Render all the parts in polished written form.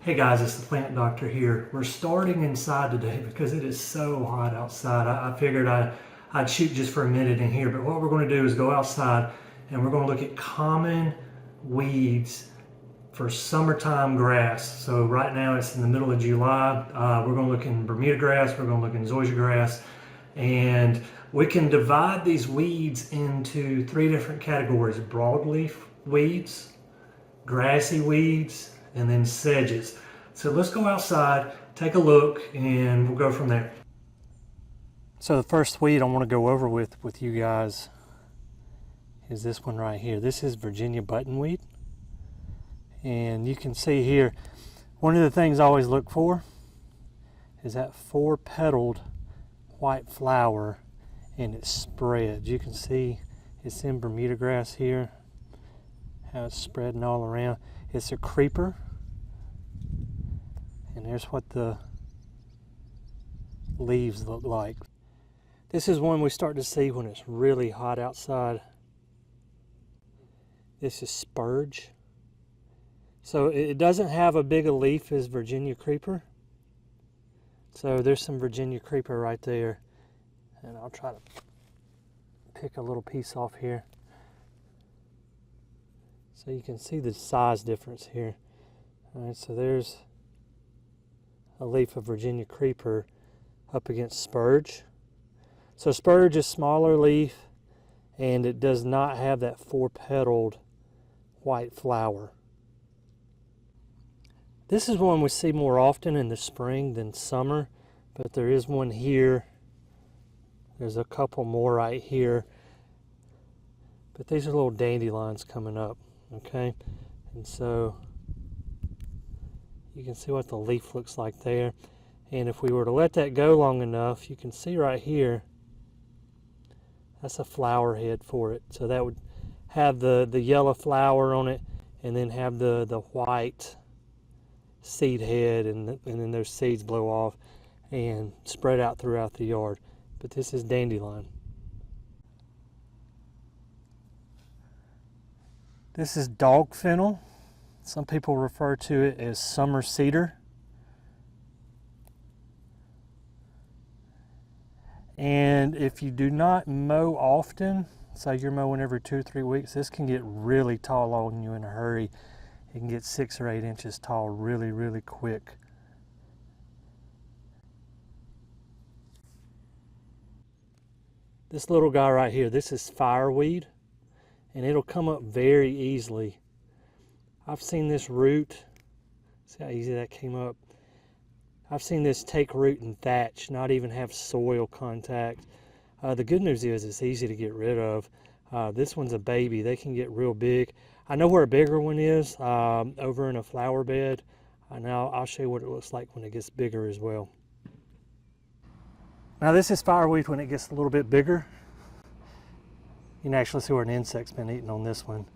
Hey guys, it's the plant doctor here. We're starting inside today because it is so hot outside. I figured I'd shoot just for a minute in here, but what we're going to do is go outside and we're going to look at common weeds for summertime grass. So right now it's in the middle of July. We're going to look in Bermuda grass, we're going to look in Zoysia grass, and we can divide these weeds into three different categories: broadleaf weeds, grassy weeds, and then sedges. So let's go outside, take a look, and we'll go from there. So the first weed I want to go over with you guys is this one right here. This is Virginia buttonweed. And you can see here, one of the things I always look for is that four-petaled white flower, and it spreads. You can see it's in Bermuda grass here, how it's spreading all around. It's a creeper, and there's what the leaves look like. This is one we start to see when it's really hot outside. This is spurge. So it doesn't have a big a leaf as Virginia creeper. So there's some Virginia creeper right there, and I'll try to pick a little piece off here. So you can see the size difference here. All right, so there's a leaf of Virginia creeper up against spurge. So spurge is smaller leaf, and it does not have that four-petaled white flower. This is one we see more often in the spring than summer, but there is one here. There's a couple more right here. But these are little dandelions coming up. Okay, and so you can see what the leaf looks like there, and if we were to let that go long enough, you can see right here that's a flower head for it. So that would have the yellow flower on it, and then have the white seed head, and then those seeds blow off and spread out throughout the yard. But this is dandelion. This is dog fennel. Some people refer to it as summer cedar. And if you do not mow often, say you're mowing every 2 or 3 weeks, this can get really tall on you in a hurry. It can get 6 or 8 inches tall really, really quick. This little guy right here, this is fireweed, and it'll come up very easily. I've seen this root, see how easy that came up. I've seen this take root in thatch, not even have soil contact. The good news is it's easy to get rid of. This one's a baby, they can get real big. I know where a bigger one is, over in a flower bed. Now I'll show you what it looks like when it gets bigger as well. Now this is fireweed when it gets a little bit bigger. You can actually see where an insect's been eating on this one.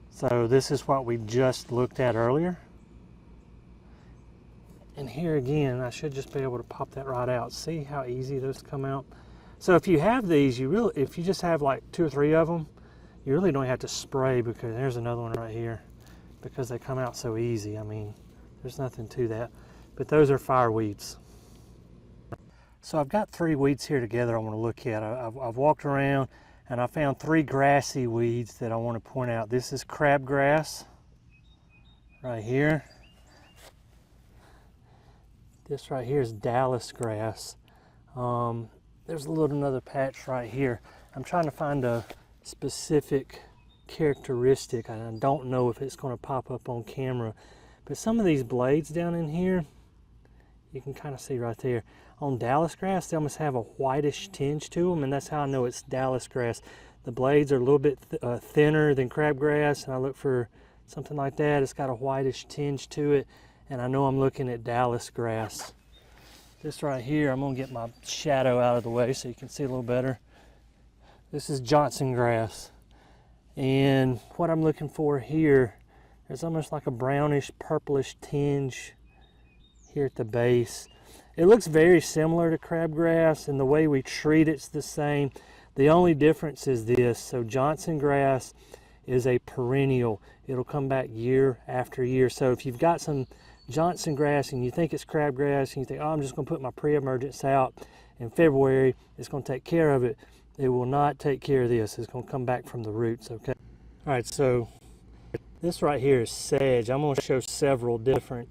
So this is what we just looked at earlier. And here again, I should just be able to pop that right out. See how easy those come out? So if you have these, if you just have like 2 or 3 of them, you really don't have to spray, because there's another one right here, because they come out so easy. I mean, there's nothing to that. But those are fireweeds. So I've got 3 weeds here together I want to look at. I've walked around and I found 3 grassy weeds that I want to point out. This is crabgrass right here. This right here is Dallis grass. There's another patch right here. I'm trying to find a specific characteristic, and I don't know if it's going to pop up on camera, but some of these blades down in here, you can kind of see right there. On Dallis grass, they almost have a whitish tinge to them, and that's how I know it's Dallis grass. The blades are a little bit thinner than crabgrass, and I look for something like that. It's got a whitish tinge to it, and I know I'm looking at Dallis grass. This right here, I'm going to get my shadow out of the way so you can see a little better. This is Johnson grass, and what I'm looking for here, there's almost like a brownish purplish tinge here at the base. It looks very similar to crabgrass, and the way we treat it's the same. The only difference is this. So Johnson grass is a perennial. It'll come back year after year. So if you've got some Johnson grass and you think it's crabgrass and you think, oh, I'm just going to put my pre-emergence out in February, it's going to take care of it. It will not take care of this. It's going to come back from the roots, okay? All right, so this right here is sedge. I'm going to show several different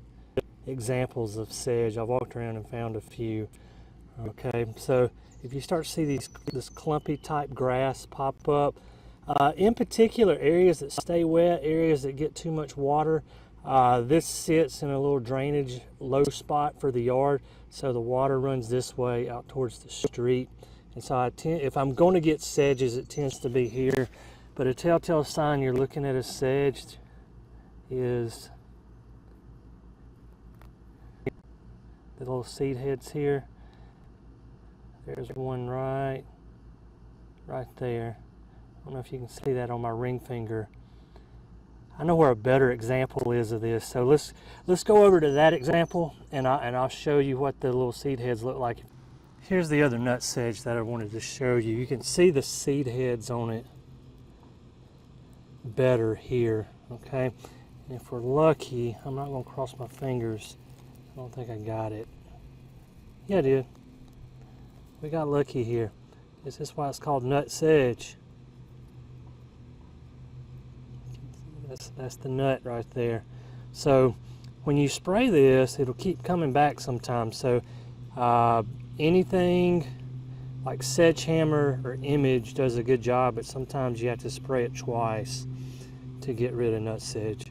examples of sedge. I've walked around and found a few. Okay, so if you start to see this clumpy type grass pop up, in particular areas that stay wet, areas that get too much water, this sits in a little drainage low spot for the yard, so the water runs this way out towards the street. And so if I'm going to get sedges, it tends to be here. But a telltale sign you're looking at a sedge is the little seed heads here. There's one right there. I don't know if you can see that on my ring finger. I know where a better example is of this. So let's go over to that example, and I'll show you what the little seed heads look like. Here's the other nut sedge that I wanted to show you. You can see the seed heads on it better here, okay? And if we're lucky, I'm not going to cross my fingers. I don't think I got it. Yeah, I did. We got lucky here. This is why it's called nut sedge. That's the nut right there. So when you spray this, it'll keep coming back sometimes. So anything like Sedgehammer or Image does a good job, but sometimes you have to spray it twice to get rid of nut sedge.